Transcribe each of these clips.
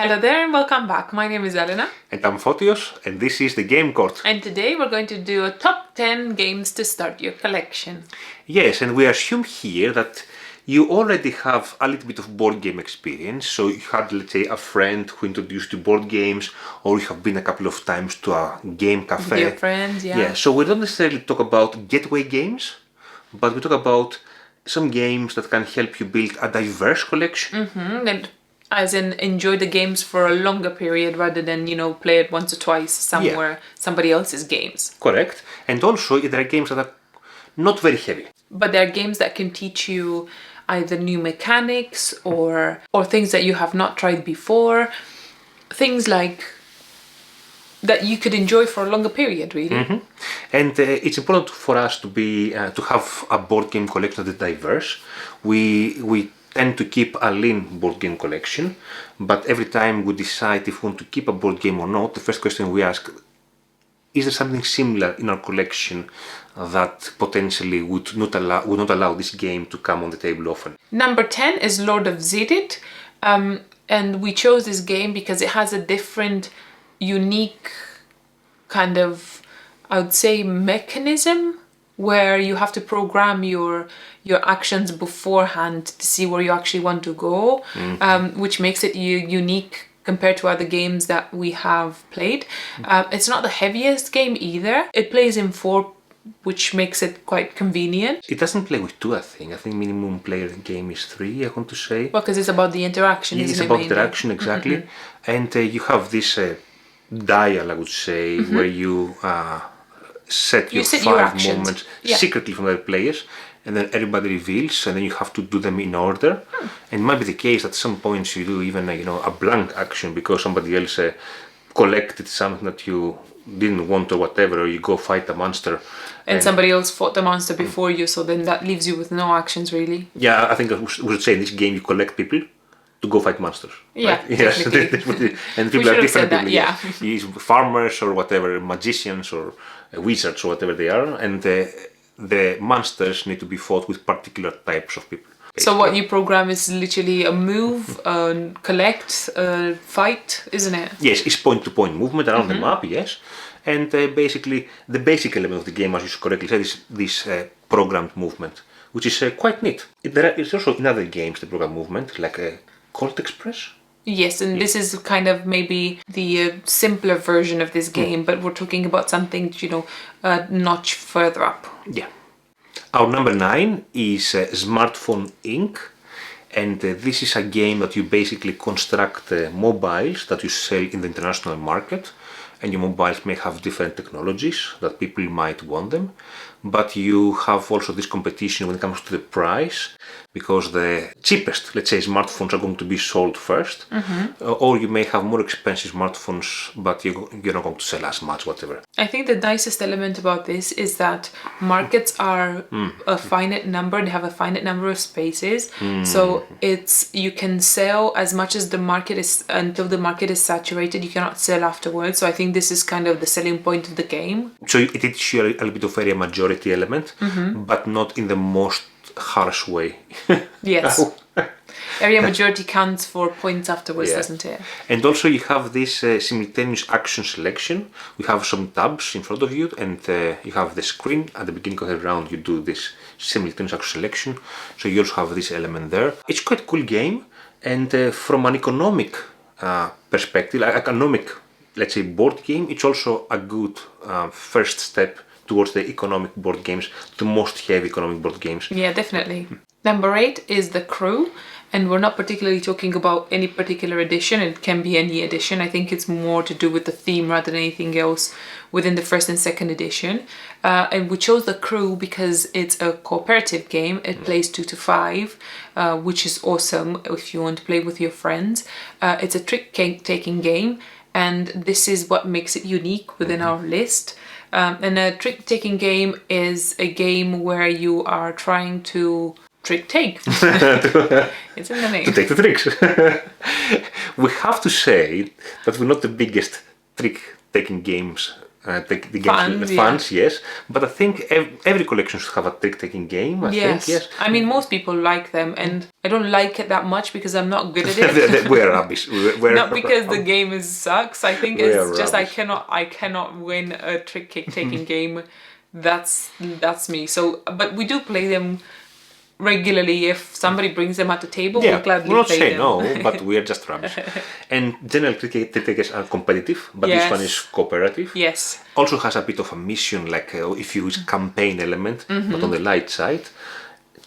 Hello there and welcome back. My name is Elena. And I'm Fotios, and this is the Game Court. And today we're going to do a top 10 games to start your collection. Yes, and we assume here that you already have a little bit of board game experience. So you had, let's say, a friend who introduced you to board games, or you have been a couple of times to a game cafe. With your friends, yeah. Yeah, so we don't necessarily talk about gateway games, but we talk about some games that can help you build a diverse collection. And as in enjoy the games for a longer period rather than, play it once or twice somewhere, somebody else's games. Correct. And also there are games that are not very heavy. But there are games that can teach you either new mechanics or things that you have not tried before. Things like that you could enjoy for a longer period, really. And it's important for us to be to have a board game collection that is diverse. We tend to keep a lean board game collection, but every time we decide if we want to keep a board game or not, the first question we ask, is there something similar in our collection that potentially would not allow this game to come on the table often? Number 10 is Lord of Zedit, and we chose this game because it has a different, unique kind of, I would say, mechanism where you have to program your actions beforehand to see where you actually want to go, which makes it unique compared to other games that we have played. It's not the heaviest game either. It plays in 4, which makes it quite convenient. It doesn't play with 2, I think. I think minimum player game is 3, I want to say. Well, because it's about the interaction, isn't it? It's about interaction, exactly. And you have this dial, I would say, where you set your 5 movements secretly from other players, and then everybody reveals, and then you have to do them in order. And it might be the case at some points you do even a blank action because somebody else collected something that you didn't want or whatever, or you go fight a monster. And somebody else fought the monster before you, so then that leaves you with no actions, really. Yeah, I think we should say in this game you collect people to go fight monsters. Yeah, right? Yes. And people are different people. Yeah. Farmers or whatever, magicians or wizards or whatever they are, and the monsters need to be fought with particular types of people. Basically. So what you program is literally a move, collect, fight, isn't it? Yes, it's point-to-point movement around the map, yes. And basically, the basic element of the game, as you correctly said, is this programmed movement, which is quite neat. It's also in other games, the programmed movement, like Colt Express. Yes, and this is kind of maybe the simpler version of this game, but we're talking about something, a notch further up. Yeah. Our number 9 is Smartphone Inc. And this is a game that you basically construct mobiles that you sell in the international market. And your mobiles may have different technologies that people might want them. But you have also this competition when it comes to the price, because the cheapest, let's say, smartphones are going to be sold first. Or you may have more expensive smartphones, but you're not going to sell as much, whatever. I think the nicest element about this is that markets are a finite number, they have a finite number of spaces. So you can sell as much as the market is, until the market is saturated, you cannot sell afterwards. So I think this is kind of the selling point of the game. So it teaches you a little bit of area majority element, but not in the most harsh way. Yes. Area majority counts for points afterwards, doesn't it? And also you have this simultaneous action selection. We have some tabs in front of you, and you have the screen. At the beginning of the round you do this simultaneous action selection, so you also have this element there. It's quite a cool game, and from an economic perspective, economic, let's say, board game, it's also a good first step towards the economic board games, the most heavy economic board games. Yeah, definitely. Number 8 is The Crew, and we're not particularly talking about any particular edition. It can be any edition. I think it's more to do with the theme rather than anything else within the first and second edition. And we chose The Crew because it's a cooperative game. It plays 2 to 5, which is awesome if you want to play with your friends. It's a trick-taking game, and this is what makes it unique within our list. And a trick-taking game is a game where you are trying to trick-take. It's in the name. To take the tricks. We have to say that we're not the biggest trick-taking games the games, fans, yes. But I think every collection should have a trick-taking game. I think, yes. I mean, most people like them, and I don't like it that much because I'm not good at it. We're rubbish. Not because the game sucks. I think it's just rubbish. I cannot win a trick-taking game. That's me. So, but we do play them regularly. If somebody brings them at the table, we'll gladly we're not play saying them. no, but we are just rubbish. And general trick-takers are competitive, but this one is cooperative. Yes. Also has a bit of a mission, like if you use campaign element, but on the light side.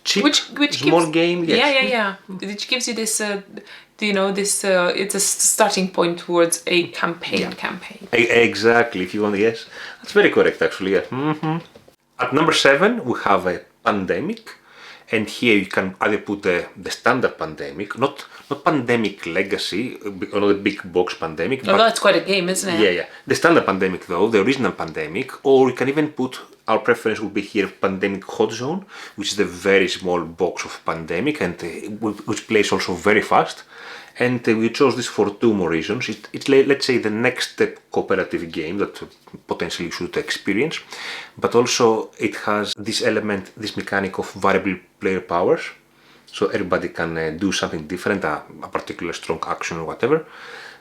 Cheap, Which small gives, game, yes. Yeah. Which gives you this, it's a starting point towards a campaign. Exactly, if you want, yes. That's very correct, actually, yeah. At number 7, we have a Pandemic. And here you can either put the standard Pandemic, not Pandemic Legacy, or the big box Pandemic. Although it's quite a game, isn't it? Yeah. The standard Pandemic though, the original Pandemic, or you can even put, our preference would be here Pandemic Hot Zone, which is the very small box of Pandemic and which plays also very fast. And we chose this for two more reasons. It's let's say the next step cooperative game that potentially you should experience, but also it has this element, this mechanic of variable player powers. So everybody can do something different, a particular strong action or whatever,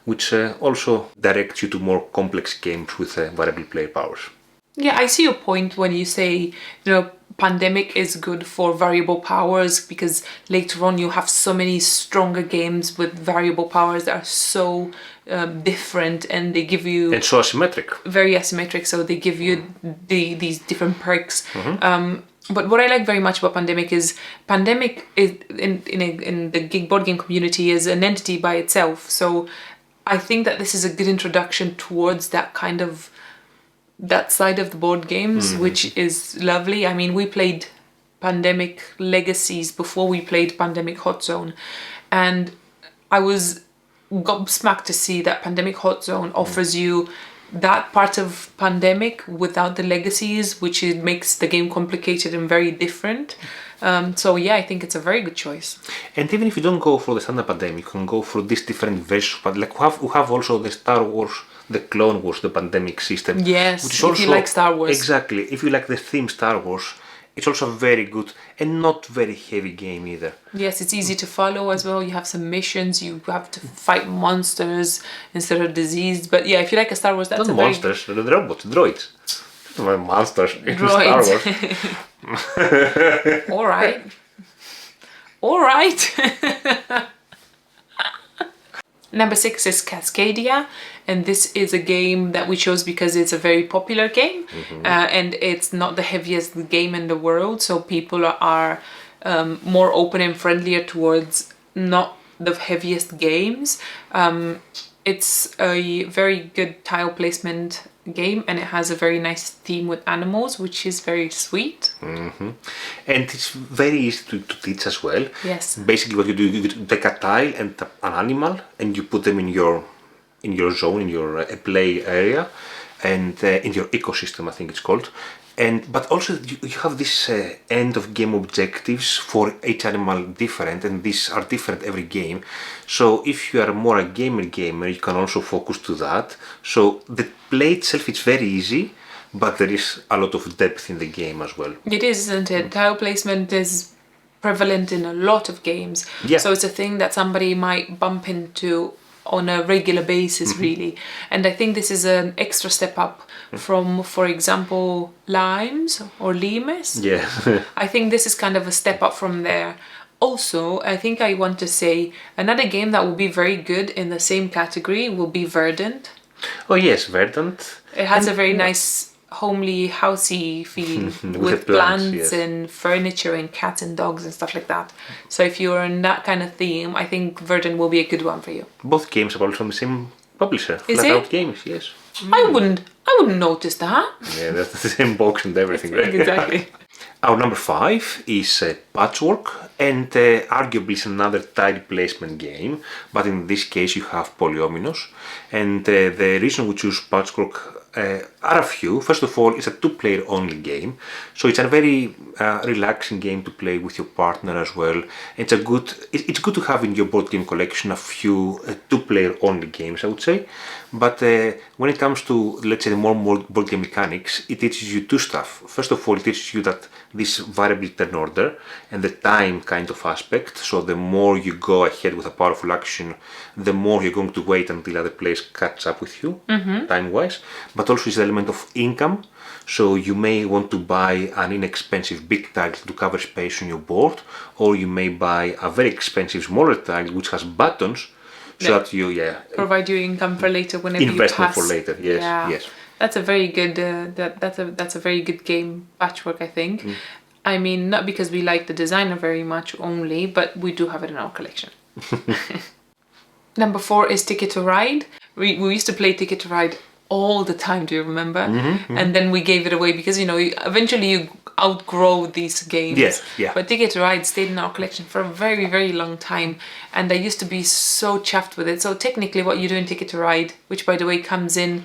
which also directs you to more complex games with variable player powers. Yeah, I see your point when you say, Pandemic is good for variable powers because later on you have so many stronger games with variable powers that are so different and they give you... And so asymmetric. Very asymmetric, so they give you these different perks. But what I like very much about Pandemic is in the board game community is an entity by itself. So I think that this is a good introduction towards that side of the board games, which is lovely. I mean, we played Pandemic Legacies before we played Pandemic Hot Zone, and I was gobsmacked to see that Pandemic Hot Zone offers you that part of Pandemic without the legacies, which makes the game complicated and very different. So yeah, I think it's a very good choice. And even if you don't go for the standard Pandemic, you can go for these different versions. But like we have also the Star Wars, the Clone Wars, the Pandemic system. Yes, which is if also, you like Star Wars. Exactly. If you like the theme Star Wars, it's also very good and not very heavy game either. Yes, it's easy to follow as well. You have some missions. You have to fight monsters instead of disease. But yeah, if you like a Star Wars, that's not monsters, the robots, droids. Monsters in droids. Star Wars. All right. Number 6 is Cascadia, and this is a game that we chose because it's a very popular game, and it's not the heaviest game in the world, so people are more open and friendlier towards not the heaviest games. It's a very good tile placement game, and it has a very nice theme with animals, which is very sweet. And it's very easy to teach as well. Yes. Basically what you do, you take a tile and an animal and you put them in your zone, in your play area, and in your ecosystem, I think it's called. But also you have this end of game objectives for each animal different, and these are different every game. So if you are more a gamer, you can also focus to that. So the play itself is very easy, but there is a lot of depth in the game as well. It is, isn't it? Tile placement is prevalent in a lot of games. Yeah. So it's a thing that somebody might bump into on a regular basis, really. And I think this is an extra step up from, for example, Limes or Limes. Yeah. I think this is kind of a step up from there. Also, I think I want to say another game that will be very good in the same category will be Verdant. Oh yes, Verdant. It has a very nice homely, housey feel with plants, plants yes. and furniture and cats and dogs and stuff like that. So if you're in that kind of theme, I think Verdant will be a good one for you. Both games are also from the same publisher. Is Flat it? Out Games, yes. I wouldn't notice that. Yeah, that's the same box and everything, right? Exactly. Our number 5 is Patchwork, and arguably it's another tile placement game, but in this case you have Polyominoes. And the reason we choose Patchwork are a few. First of all, it's a two-player only game, so it's a very relaxing game to play with your partner as well. It's good to have in your board game collection a few two-player only games, I would say. But when it comes to, let's say, the more board game mechanics, it teaches you two stuff. First of all, it teaches you that this variable turn order and the time kind of aspect. So the more you go ahead with a powerful action, the more you're going to wait until other players catch up with you, time-wise. But also it's the element of income. So you may want to buy an inexpensive big tile to cover space on your board, or you may buy a very expensive smaller tile which has buttons, so that you provide you income for later whenever investment you pass. for later. Yes, yes. That's a very good. That's a very good game, Patchwork. I think. I mean, not because we like the designer very much only, but we do have it in our collection. Number 4 is Ticket to Ride. We used to play Ticket to Ride all the time. Do you remember? And then we gave it away because eventually you outgrow these games. Yes, yeah. But Ticket to Ride stayed in our collection for a very, very long time, and I used to be so chuffed with it. So technically, what you do in Ticket to Ride, which by the way comes in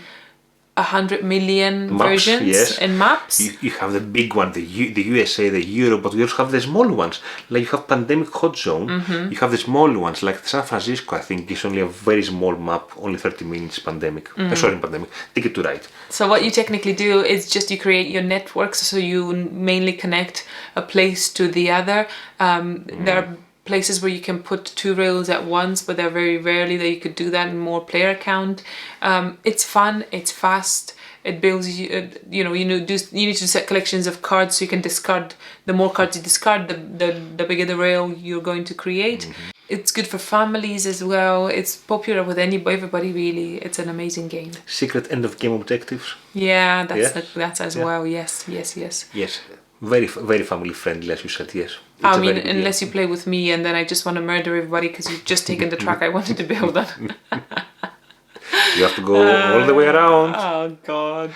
100 million Maps, versions yes. and maps. You have the big one, the USA, the Euro, but we also have the small ones. Like you have Pandemic Hot Zone, you have the small ones, like San Francisco, I think, is only a very small map, only 30 minutes Pandemic. Pandemic, Ticket to Ride. So what you technically do is just you create your networks, so you mainly connect a place to the other. There are places where you can put 2 rails at once, but they're very rarely that you could do that in more player count. It's fun, it's fast, it builds you. You need to set collections of cards so you can discard. The more cards you discard, the bigger the rail you're going to create. It's good for families as well. It's popular with everybody really. It's an amazing game. Secret end of game objectives. Yeah, that's as well. Yes. Yes, very very family friendly, as you said. Yes. I mean, unless you play with me and then I just want to murder everybody because you've just taken the track I wanted to build on. You have to go all the way around. Oh God!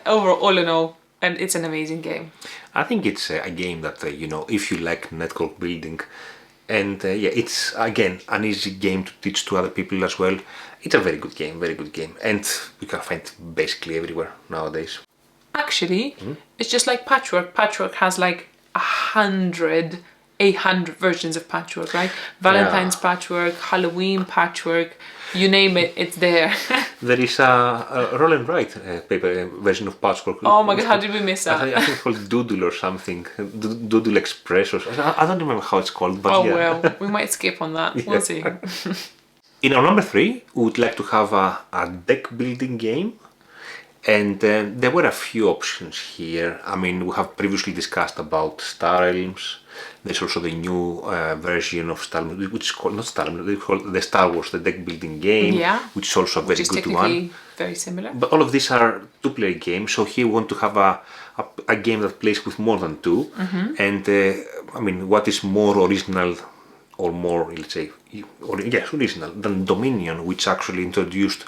All in all, and it's an amazing game. I think it's a game that if you like network building, and it's again an easy game to teach to other people as well. It's a very good game, and you can find it basically everywhere nowadays. Actually, it's just like Patchwork. Patchwork has like 800 versions of Patchwork, right? Valentine's Patchwork, Halloween Patchwork, you name it, it's there. There is a roll and write paper version of Patchwork. Oh my God, how did we miss that? I think it's called Doodle or something. Doodle Express or I don't remember how it's called, but well, we might skip on that. We'll see. In our number 3, we would like to have a deck building game. And there were a few options here. I mean, we have previously discussed about Star Realms. There's also the new version of Star Realms, which is called, not Star Realms, they call it the Star Wars, the deck building game, which is also a very good one. Very similar. But all of these are two-player games, so here we want to have a game that plays with more than two. And I mean, what is more original or more, let's say, original than Dominion, which actually introduced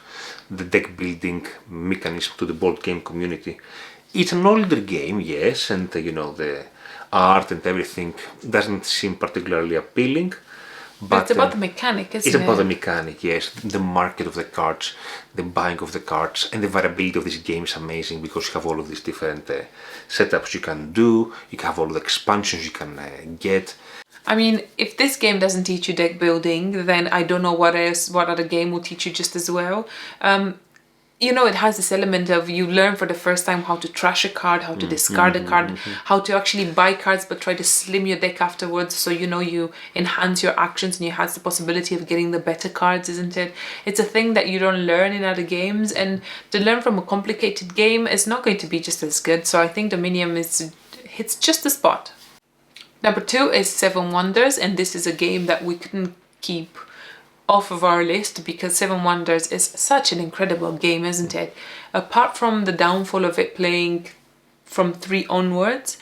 the deck building mechanism to the board game community. It's an older game, yes, and the art and everything doesn't seem particularly appealing. But it's about the mechanic, isn't it? It's about the mechanic, yes. The market of the cards, the buying of the cards, and the variability of this game is amazing because you have all of these different setups you can do. You can have all the expansions you can get. I mean, if this game doesn't teach you deck building, then I don't know what other game will teach you just as well. It has this element of you learn for the first time how to trash a card, how to discard a card, how to actually buy cards but try to slim your deck afterwards, so you enhance your actions and you have the possibility of getting the better cards, isn't it? It's a thing that you don't learn in other games, and to learn from a complicated game is not going to be just as good. So I think Dominion hits just the spot. Number 2 is Seven Wonders, and this is a game that we couldn't keep off of our list because Seven Wonders is such an incredible game, isn't it? Apart from the downfall of it playing from 3 onwards,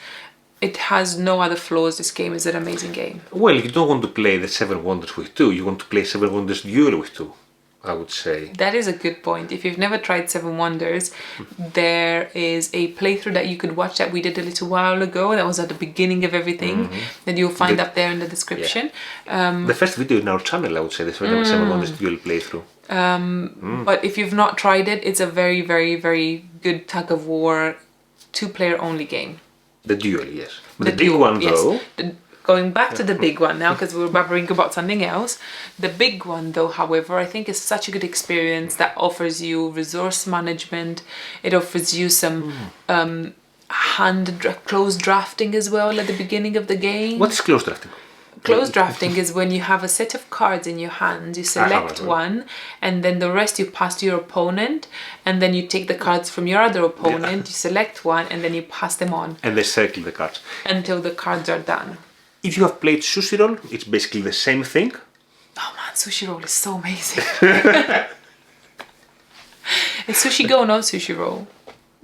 it has no other flaws. This game is an amazing game. Well, you don't want to play the Seven Wonders with 2, you want to play Seven Wonders Duel with 2. I would say. That is a good point. If you've never tried Seven Wonders, there is a playthrough that you could watch that we did a little while ago. That was at the beginning of everything that you'll find up there in the description. The first video in our channel, I would say, the first Seven Wonders dual playthrough. But if you've not tried it, it's a very, very, very good tug of war, 2-player only game. The duel, yes. But the big one, though... Going back to the big one now, because we're babbling about something else. The big one, though, however, I think is such a good experience that offers you resource management. It offers you some close drafting as well at the beginning of the game. What is close drafting? Close drafting is when you have a set of cards in your hands, you select one, and then the rest you pass to your opponent, and then you take the cards from your other opponent, you select one, and then you pass them on. And they circle the cards. Until the cards are done. If you have played Sushi Roll, it's basically the same thing. Oh man, Sushi Roll is so amazing. It's Sushi Go, not Sushi Roll.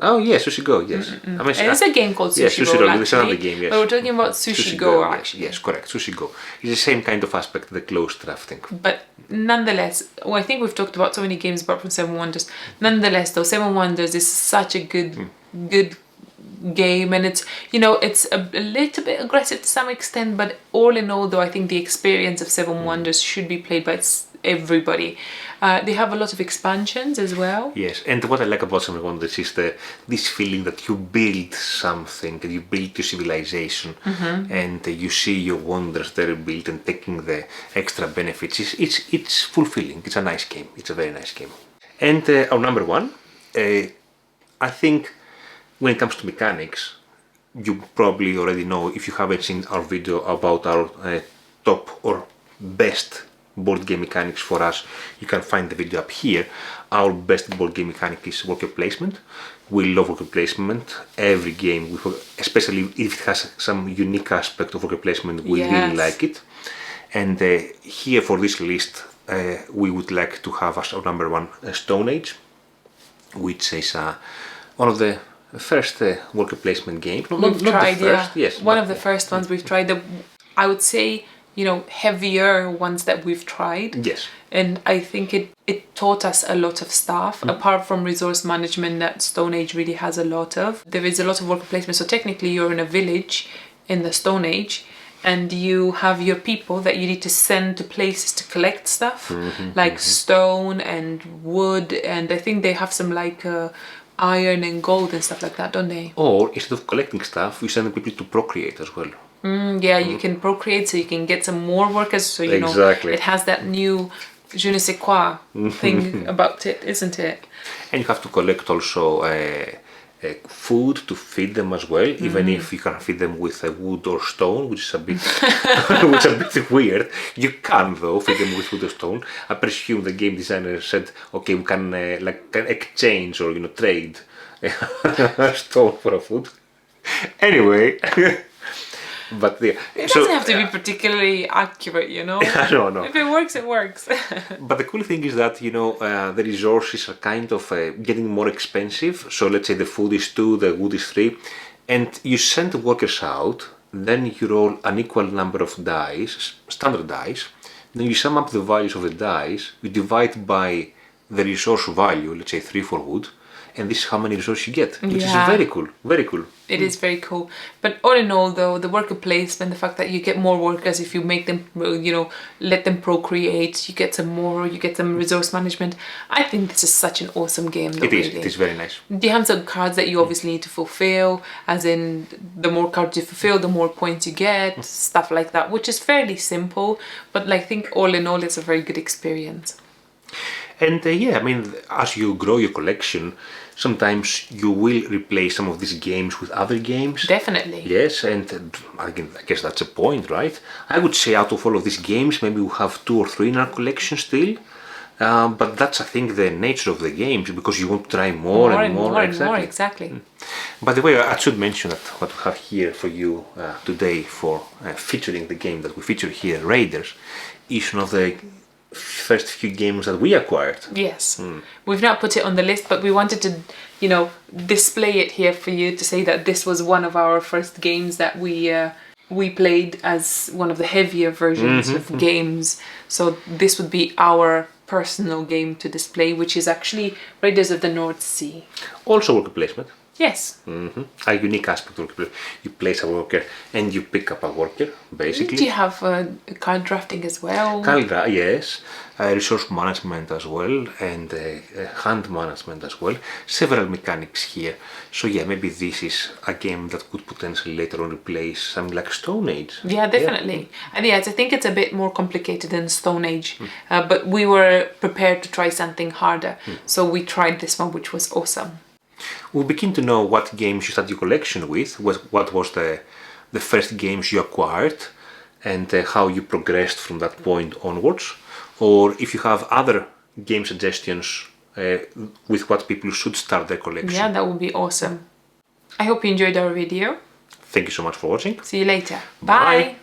Oh yeah, Sushi Go, yes. I mean, There's a game called Sushi Sushi Roll, Roll. There's actually, another game, yes. but we're talking about Sushi Go, actually. Yes, correct. Sushi Go. It's the same kind of aspect, the close drafting. But nonetheless, well, I think we've talked about so many games apart from Seven Wonders. Nonetheless, though, Seven Wonders is such a good game, and it's, you know, it's a little bit aggressive to some extent, but all in all, though, I think the experience of Seven Wonders should be played by everybody. They have a lot of expansions as well. Yes, and what I like about Seven Wonders is this feeling that you build something, and you build your civilization, and you see your wonders there built and taking the extra benefits. It's fulfilling. It's a nice game. It's a very nice game. And our number one, I think, when it comes to mechanics, you probably already know, if you haven't seen our video about our top or best board game mechanics for us, you can find the video up here. Our best board game mechanic is worker placement. We love worker placement. Every game, especially if it has some unique aspect of worker placement, we really like it. And here for this list, we would like to have as our number one Stone Age, which is one of the first worker placement game. We've tried, yes, one of the first ones we've tried. I would say, you know, heavier ones that we've tried. Yes. And I think it taught us a lot of stuff, apart from resource management that Stone Age really has a lot of. There is a lot of worker placement. So technically you're in a village in the Stone Age, and you have your people that you need to send to places to collect stuff, like stone and wood, and I think they have some like iron and gold and stuff like that, don't they? Or instead of collecting stuff, you send people to procreate as well. You can procreate, so you can get some more workers, so you know it has that new je ne sais quoi thing about it, isn't it? And you have to collect also food to feed them as well, even if you can feed them with wood or stone, which is a bit which is a bit weird. You can though feed them with wood or stone. I presume the game designer said, okay, we can can exchange or trade stone for a food. Anyway. But it doesn't have to be particularly accurate, you know. No. If it works, it works. But the cool thing is that the resources are kind of getting more expensive. So let's say the food is 2, the wood is 3, and you send the workers out. Then you roll an equal number of dice, standard dice. Then you sum up the values of the dice. You divide by the resource value. Let's say 3 for wood. And this is how many resources you get, which is very cool, very cool. It is very cool. But all in all, though, the worker placement, the fact that you get more workers if you make them, let them procreate, you get some more, you get some resource management. I think this is such an awesome game. Though, it is very nice. You have some cards that you obviously need to fulfill, as in the more cards you fulfill, the more points you get, stuff like that, which is fairly simple. But I think all in all, it's a very good experience. And I mean, as you grow your collection, sometimes you will replace some of these games with other games. Definitely. Yes, and again, I guess that's a point, right? I would say out of all of these games, maybe we have 2 or 3 in our collection still. But that's, I think, the nature of the games, because you want to try more and more. Exactly. By the way, I should mention that what we have here for you today for featuring the game that we feature here, Raiders, is one of the first few games that we acquired. Yes. We've not put it on the list, but we wanted to, display it here for you to say that this was one of our first games that we played as one of the heavier versions of games. So this would be our personal game to display, which is actually Raiders of the North Sea. Also worker placement. Yes. A unique aspect of worker placement. You place a worker and you pick up a worker, basically. Do you have card drafting as well? Caldra, yes. Resource management as well, and hand management as well. Several mechanics here. So yeah, maybe this is a game that could potentially later on replace something like Stone Age. Yeah, definitely. And yes, I think it's a bit more complicated than Stone Age, but we were prepared to try something harder. So we tried this one, which was awesome. We'll begin to know what games you started your collection with, what was the first games you acquired, and how you progressed from that point onwards. Or if you have other game suggestions with what people should start their collection. Yeah, that would be awesome. I hope you enjoyed our video. Thank you so much for watching. See you later. Bye. Bye.